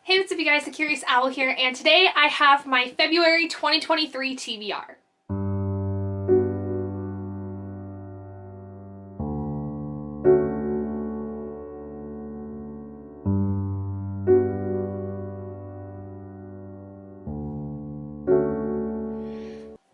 Hey, what's up you guys, the Curious Owl here, and today I have my February 2023 TBR.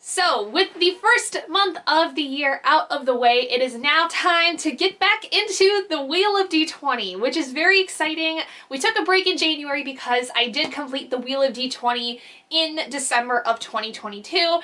So, with the first month of the year out of the way, it is now time to get back into the Wheel of D20, which is very exciting. We took a break in January because I did complete the Wheel of D20 in December of 2022,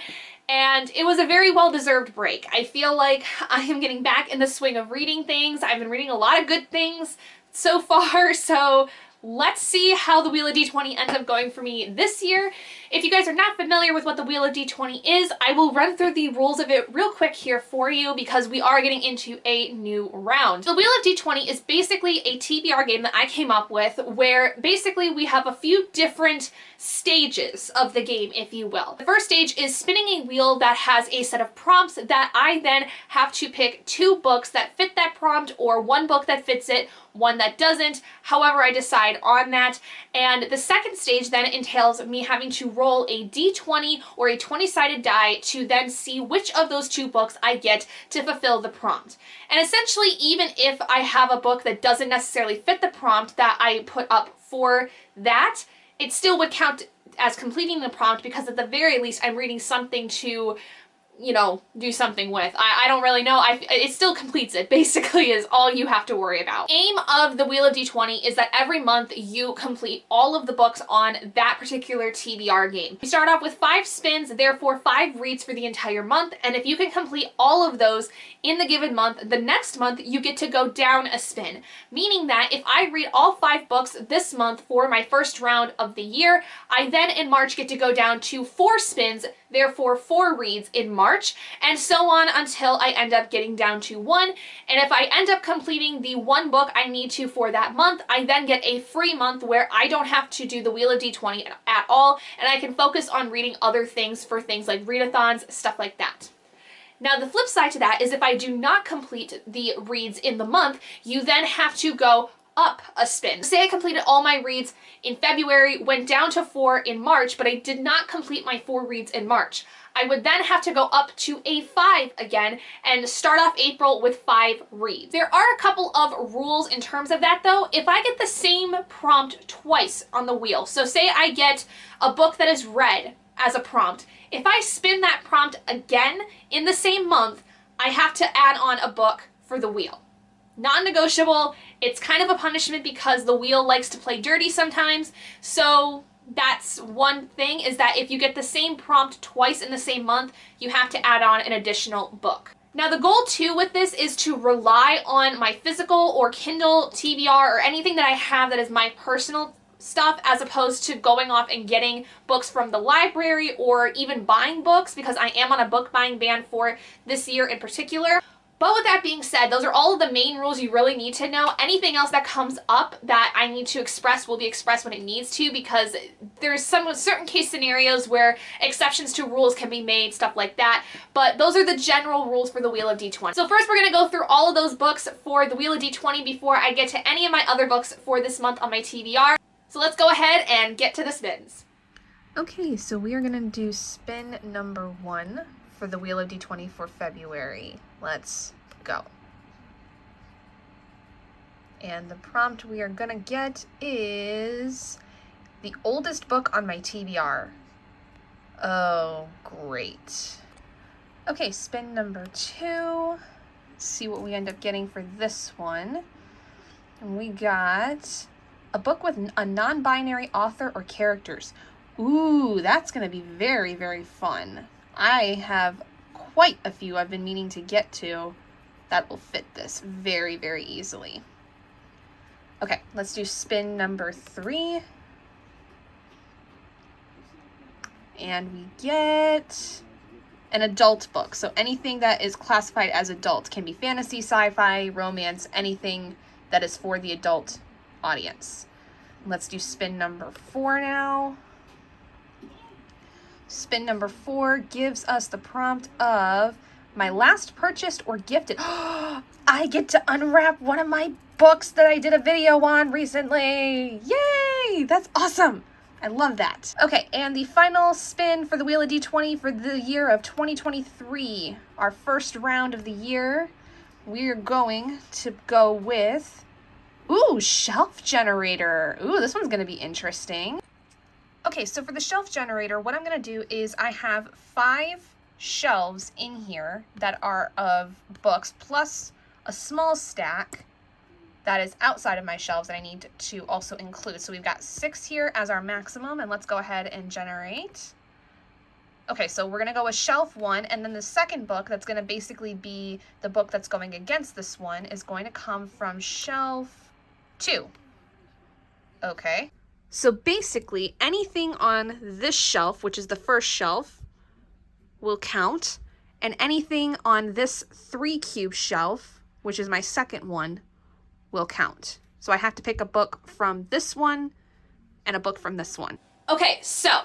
and it was a very well-deserved break. I feel like I am getting back in the swing of reading things. I've been reading a lot of good things so far, so let's see how the Wheel of D20 ends up going for me this year. If you guys are not familiar with what the Wheel of D20 is, I will run through the rules of it real quick here for you because we are getting into a new round. The Wheel of D20 is basically a TBR game that I came up with where basically we have a few different stages of the game, if you will. The first stage is spinning a wheel that has a set of prompts that I then have to pick two books that fit that prompt or one book that fits it, one that doesn't, however I decide on that. And the second stage then entails me having to roll a d20 or a 20-sided die to then see which of those two books I get to fulfill the prompt. And essentially, even if I have a book that doesn't necessarily fit the prompt that I put up for that, it still would count as completing the prompt because at the very least I'm reading something to, you know, do something with. I don't really know. It still completes it, basically, is all you have to worry about. Aim of the Wheel of D20 is that every month you complete all of the books on that particular TBR game. You start off with 5 spins, therefore 5 reads for the entire month, and if you can complete all of those in the given month, the next month you get to go down a spin. Meaning that if I read all 5 books this month for my first round of the year, I then in March get to go down to 4 spins, therefore 4 reads in March, and so on until I end up getting down to 1. And if I end up completing the 1 book I need to for that month, I then get a free month where I don't have to do the Wheel of D20 at all, and I can focus on reading other things for things like readathons, stuff like that. Now the flip side to that is if I do not complete the reads in the month, you then have to go up a spin. Say I completed all my reads in February, went down to 4 in March, but I did not complete my 4 reads in March. I would then have to go up to a 5 again and start off April with 5 reads. There are a couple of rules in terms of that though. If I get the same prompt twice on the wheel, so say I get a book that is red as a prompt, if I spin that prompt again in the same month, I have to add on a book for the wheel. Non-negotiable. It's kind of a punishment because the wheel likes to play dirty sometimes, so that's one thing, is that if you get the same prompt twice in the same month, you have to add on an additional book. Now the goal too with this is to rely on my physical or Kindle TBR or anything that I have that is my personal stuff as opposed to going off and getting books from the library or even buying books, because I am on a book buying ban for this year in particular. But with that being said, those are all of the main rules you really need to know. Anything else that comes up that I need to express will be expressed when it needs to, because there's some certain case scenarios where exceptions to rules can be made, stuff like that. But those are the general rules for the Wheel of D20. So first we're going to go through all of those books for the Wheel of D20 before I get to any of my other books for this month on my TBR. So let's go ahead and get to the spins. Okay, so we are going to do spin number 1 for the Wheel of D20 for February. Let's go. And the prompt we are going to get is the oldest book on my TBR. Oh, great. Okay, spin number 2. Let's see what we end up getting for this one. And we got a book with a non-binary author or characters. Ooh, that's going to be very, very fun. I have quite a few I've been meaning to get to that will fit this very, very easily. Okay, let's do spin number 3. And we get an adult book. So anything that is classified as adult can be fantasy, sci-fi, romance, anything that is for the adult audience. Let's do spin number 4 now. Spin number 4 gives us the prompt of my last purchased or gifted. I get to unwrap one of my books that I did a video on recently. Yay! Yay! That's awesome. I love that. Okay, and the final spin for the Wheel of D20 for the year of 2023, our first round of the year, we're going to go with, ooh, shelf generator. Ooh, this one's gonna be interesting. Okay, so for the shelf generator, what I'm gonna do is I have 5 shelves in here that are of books, plus a small stack that is outside of my shelves that I need to also include. So we've got 6 here as our maximum, and let's go ahead and generate. Okay, so we're gonna go with shelf 1, and then the second book that's gonna basically be the book that's going against this one is going to come from shelf 2. Okay. So basically anything on this shelf, which is the first shelf, will count, and anything on this 3 cube shelf, which is my second one, will count. So I have to pick a book from this one and a book from this one. Okay, so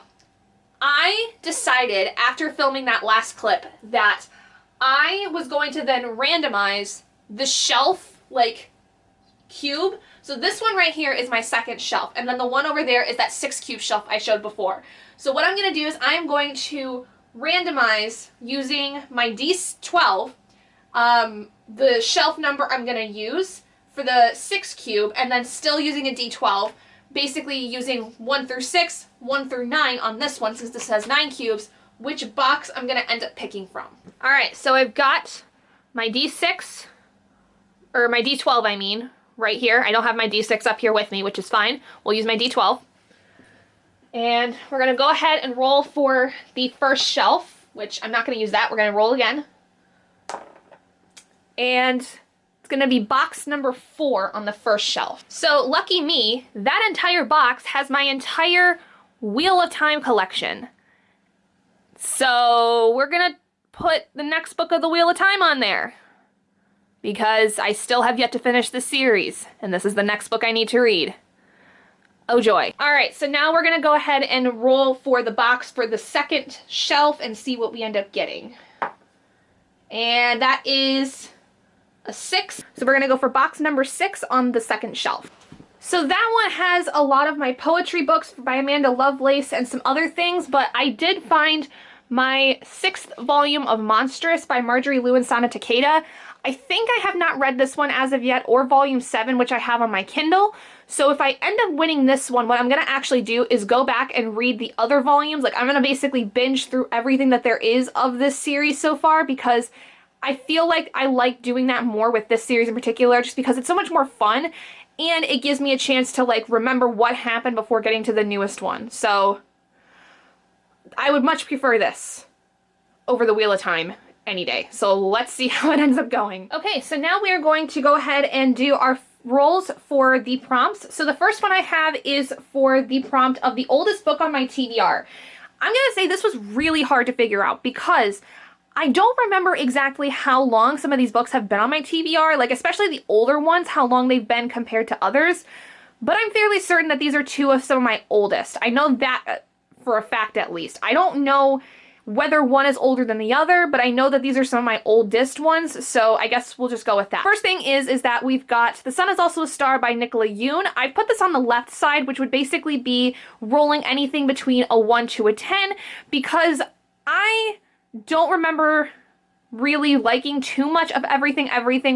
I decided after filming that last clip that I was going to then randomize the shelf, like, cube. So this one right here is my second shelf, and then the one over there is that 6 cube shelf I showed before. So what I'm going to do is I'm going to randomize using my D12, the shelf number I'm going to use for the 6 cube, and then still using a D12, basically using 1 through 6, 1 through 9 on this one, since this has 9 cubes, which box I'm going to end up picking from. All right, so I've got my D6, or my D12, I mean, right here. I don't have my D6 up here with me, which is fine. We'll use my D12. And we're going to go ahead and roll for the first shelf, which I'm not going to use that. We're going to roll again. And it's going to be box number 4 on the first shelf. So lucky me, that entire box has my entire Wheel of Time collection. So we're going to put the next book of the Wheel of Time on there, because I still have yet to finish the series, and this is the next book I need to read. Oh joy. All right, so now we're gonna go ahead and roll for the box for the second shelf and see what we end up getting. And that is a 6. So we're gonna go for box number 6 on the second shelf. So that one has a lot of my poetry books by Amanda Lovelace and some other things, but I did find my 6th volume of Monstrous by Marjorie Lewin Sana Takeda. I think I have not read this one as of yet, or volume 7, which I have on my Kindle. So if I end up winning this one, what I'm going to actually do is go back and read the other volumes. Like, I'm going to basically binge through everything that there is of this series so far, because I feel like I like doing that more with this series in particular, just because it's so much more fun, and it gives me a chance to, like, remember what happened before getting to the newest one. So I would much prefer this over the Wheel of Time any day. So let's see how it ends up going. Okay, so now we are going to go ahead and do our rolls for the prompts. So the first one I have is for the prompt of the oldest book on my TBR. I'm gonna say this was really hard to figure out, because I don't remember exactly how long some of these books have been on my TBR, like especially the older ones, how long they've been compared to others. But I'm fairly certain that these are 2 of some of my oldest. I know that for a fact, at least. I don't know whether one is older than the other, but I know that these are some of my oldest ones, so I guess we'll just go with that. First thing is that we've got The Sun Is Also a Star by Nicola Yoon. I put this on the left side, which would basically be rolling anything between a 1 to a 10, because I don't remember really liking too much of Everything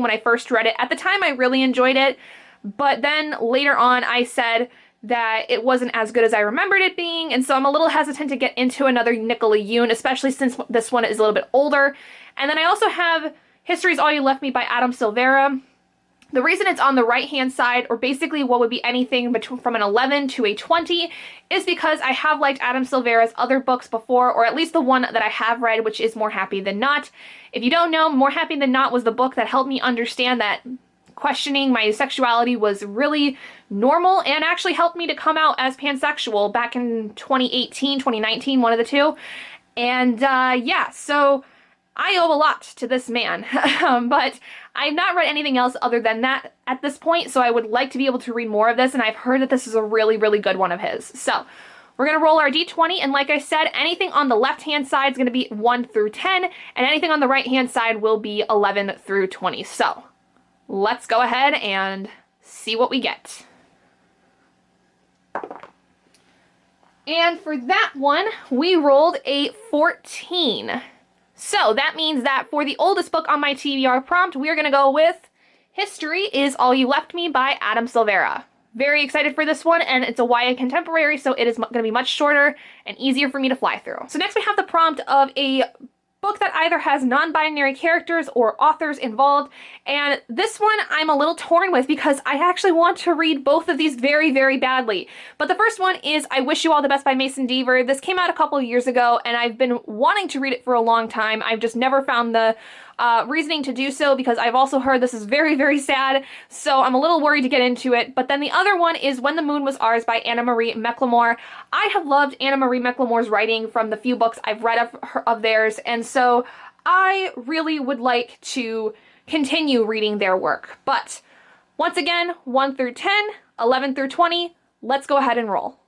when I first read it. At the time, I really enjoyed it, but then later on, I said that it wasn't as good as I remembered it being, and so I'm a little hesitant to get into another Nicola Yoon, especially since this one is a little bit older. And then I also have History's All You Left Me by Adam Silvera. The reason it's on the right-hand side, or basically what would be anything between from an 11 to a 20, is because I have liked Adam Silvera's other books before, or at least the one that I have read, which is More Happy Than Not. If you don't know, More Happy Than Not was the book that helped me understand that questioning my sexuality was really normal, and actually helped me to come out as pansexual back in 2018, 2019, one of the two. And yeah, so I owe a lot to this man, but I've not read anything else other than that at this point, so I would like to be able to read more of this, and I've heard that this is a really, really good one of his. So we're going to roll our d20, and like I said, anything on the left-hand side is going to be 1 through 10, and anything on the right-hand side will be 11 through 20. So let's go ahead and see what we get. And for that one, we rolled a 14. So that means that for the oldest book on my TBR prompt, we are going to go with History is All You Left Me by Adam Silvera. Very excited for this one, and it's a YA contemporary, so it is going to be much shorter and easier for me to fly through. So next we have the prompt of a book that either has non-binary characters or authors involved, and this one I'm a little torn with because I actually want to read both of these very, very badly. But the first one is I Wish You All the Best by Mason Deaver. This came out a couple years ago, and I've been wanting to read it for a long time. I've just never found the reasoning to do so because I've also heard this is very, very sad, so I'm a little worried to get into it. But then the other one is When the Moon Was Ours by Anna Marie McLemore. I have loved Anna Marie McLemore's writing from the few books I've read of theirs, and so I really would like to continue reading their work. But once again, 1 through 10, 11 through 20, let's go ahead and roll.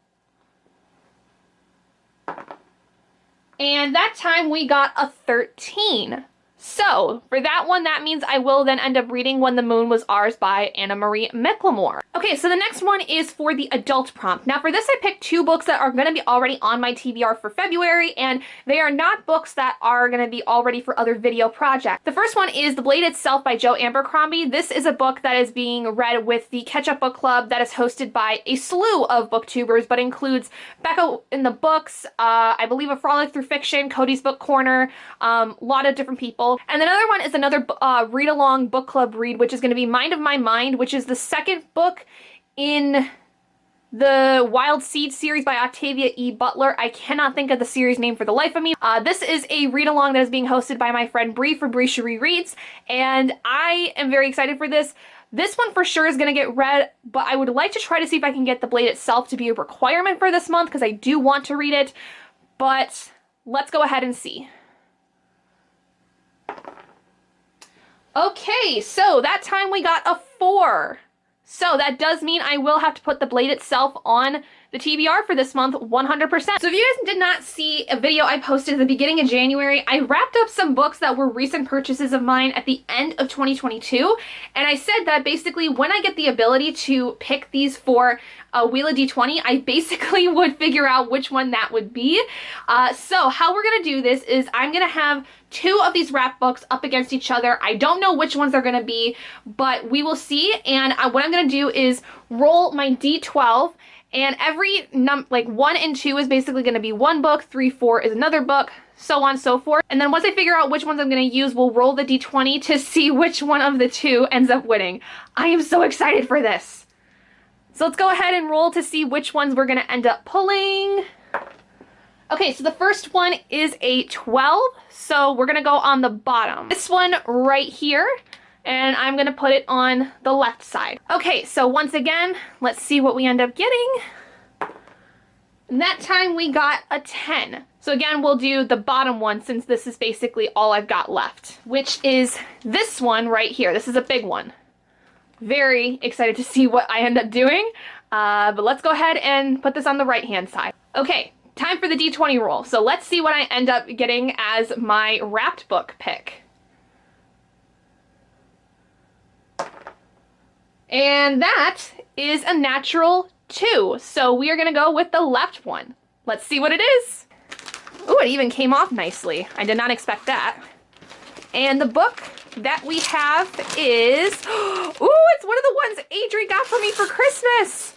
And that time we got a 13. So, for that one, that means I will then end up reading When the Moon Was Ours by Anna Marie McLemore. Okay, so the next one is for the adult prompt. Now for this, I picked 2 books that are going to be already on my TBR for February, and they are not books that are going to be already for other video projects. The first one is The Blade Itself by Joe Abercrombie. This is a book that is being read with the Catch-Up Book Club that is hosted by a slew of booktubers, but includes Becca in the Books, I believe A Frolic Through Fiction, Cody's Book Corner, a lot of different people. And another one is another read-along book club read, which is going to be Mind of My Mind, which is the second book in the Wild Seed series by Octavia E. Butler. I cannot think of the series name for the life of me. This is a read-along that is being hosted by my friend Bree for Bree Cherie Reads, and I am very excited for this. This one for sure is going to get read, but I would like to try to see if I can get The Blade Itself to be a requirement for this month, because I do want to read it, but let's go ahead and see. Okay, so that time we got a 4. So that does mean I will have to put The Blade Itself on the TBR for this month 100%. So if you guys did not see a video I posted at the beginning of January, I wrapped up some books that were recent purchases of mine at the end of 2022. And I said that basically when I get the ability to pick these for Wheel of D20, I basically would figure out which one that would be. So how we're going to do this is I'm going to have 2 of these wrap books up against each other. I don't know which ones they're going to be, but we will see. And what I'm going to do is roll my D12, and every like 1 and 2 is basically going to be one book, 3, 4 is another book, so on and so forth. And then once I figure out which ones I'm going to use, we'll roll the D20 to see which one of the 2 ends up winning. I am so excited for this. So let's go ahead and roll to see which ones we're going to end up pulling. Okay, so the first one is a 12, so we're going to go on the bottom. This one right here, and I'm going to put it on the left side. Okay, so once again, let's see what we end up getting. And that time we got a 10. So again, we'll do the bottom one since this is basically all I've got left, which is this one right here. This is a big one. Very excited to see what I end up doing, but let's go ahead and put this on the right-hand side. Okay. Time for the D20 roll. So let's see what I end up getting as my wrapped book pick. And that is a natural 2. So we are going to go with the left one. Let's see what it is. Ooh, it even came off nicely. I did not expect that. And the book that we have is, ooh, it's one of the ones Adri got for me for Christmas.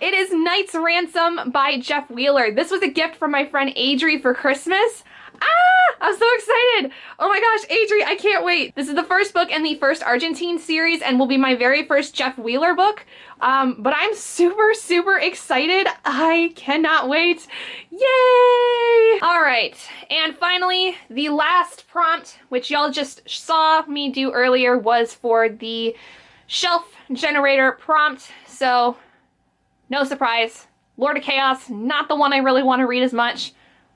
It is Knight's Ransom by Jeff Wheeler. This was a gift from my friend Adri for Christmas. Ah, I'm so excited. Oh my gosh, Adri, I can't wait. This is the first book in the first Argentine series and will be my very first Jeff Wheeler book. But I'm super, super excited. I cannot wait. Yay! All right, and finally, the last prompt, which y'all just saw me do earlier, was for the shelf generator prompt. So no surprise, Lord of Chaos, not the one I really want to read as much.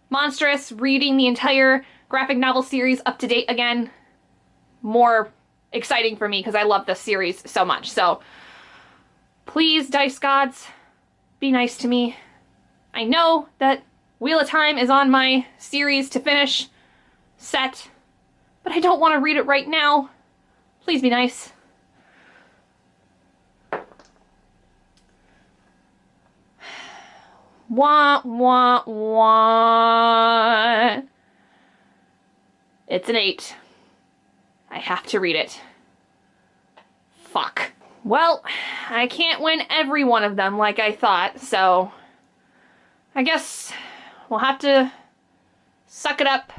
Monstrous, reading the entire graphic novel series up to date again. More exciting for me because I love this series so much. So please, Dice Gods, be nice to me. I know that Wheel of Time is on my series to finish set, but I don't want to read it right now. Please be nice. Wah, wah, wah. It's an 8. I have to read it. Fuck. Well, I can't win every one of them like I thought, so I guess we'll have to suck it up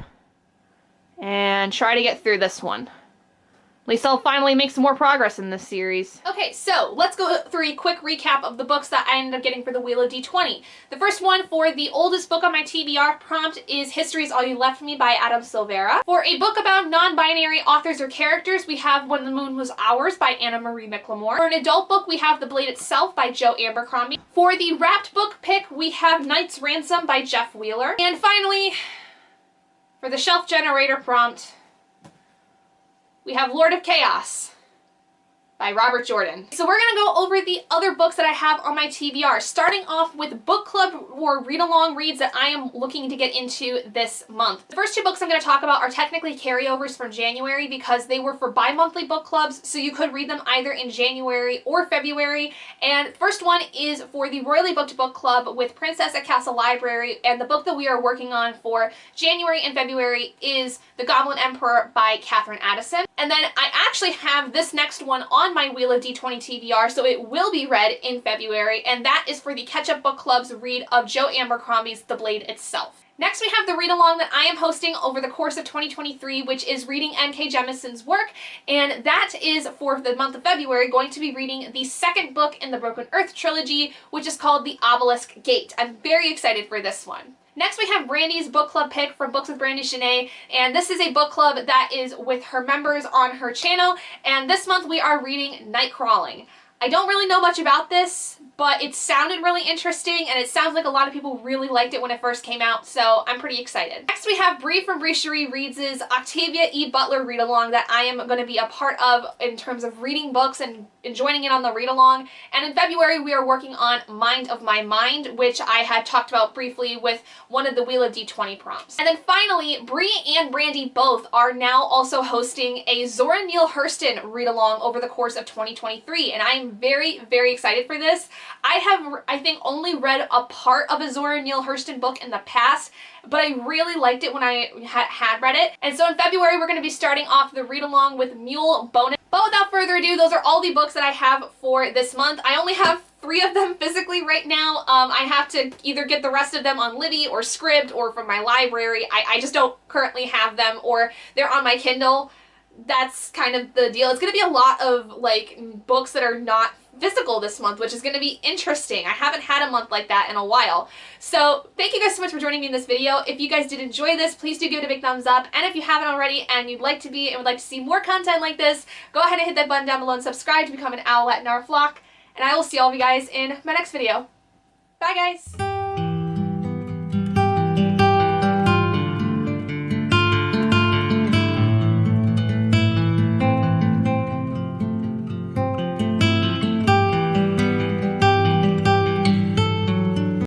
and try to get through this one. At least I'll finally make some more progress in this series. Okay, so let's go through a quick recap of the books that I ended up getting for the Wheel of D20. The first one for the oldest book on my TBR prompt is History's All You Left Me by Adam Silvera. For a book about non-binary authors or characters, we have When the Moon Was Ours by Anna Marie McLemore. For an adult book, we have The Blade Itself by Joe Abercrombie. For the wrapped book pick, we have Knight's Ransom by Jeff Wheeler. And finally, for the shelf generator prompt, we have Lord of Chaos by Robert Jordan. So we're gonna go over the other books that I have on my TBR, starting off with book club or read-along reads that I am looking to get into this month. The first 2 books I'm gonna talk about are technically carryovers from January because they were for bi-monthly book clubs, so you could read them either in January or February. And first one is for the Royally Booked Book Club with Princess at Castle Library, and the book that we are working on for January and February is The Goblin Emperor by Catherine Addison. And then I actually have this next one on my Wheel of D20 TBR, so it will be read in February, and that is for the Catch-Up Book Club's read of Joe Abercrombie's The Blade Itself. Next, we have the read-along that I am hosting over the course of 2023, which is reading N.K. Jemison's work, and that is for the month of February going to be reading the second book in the Broken Earth trilogy, which is called The Obelisk Gate. I'm very excited for this one. Next, we have Brandy's book club pick from Books with Brandy Shanae, and this is a book club that is with her members on her channel, and this month we are reading Night Crawling. I don't really know much about this, but it sounded really interesting, and it sounds like a lot of people really liked it when it first came out, so I'm pretty excited. Next, we have Bree from Bree Cherie Reads' Octavia E. Butler read-along that I am going to be a part of in terms of reading books and joining in on the read-along. And in February, we are working on Mind of My Mind, which I had talked about briefly with one of the Wheel of D20 prompts. And then finally, Bree and Brandy both are now also hosting a Zora Neale Hurston read-along over the course of 2023, and I am very, very excited for this. I have, I think, only read a part of a Zora Neale Hurston book in the past, but I really liked it when I had read it. And so in February, we're going to be starting off the read-along with Mule Bonus. But without further ado, those are all the books that I have for this month. I only have 3 of them physically right now. I have to either get the rest of them on Libby or Scribd or from my library. I just don't currently have them, or they're on my Kindle. That's kind of the deal. It's going to be a lot of like books that are not physical this month, which is going to be interesting. I haven't had a month like that in a while. So thank you guys so much for joining me in this video. If you guys did enjoy this, please do give it a big thumbs up. And if you haven't already and you'd like to be and would like to see more content like this, go ahead and hit that button down below and subscribe to become an owlet in our flock. And I will see all of you guys in my next video. Bye guys!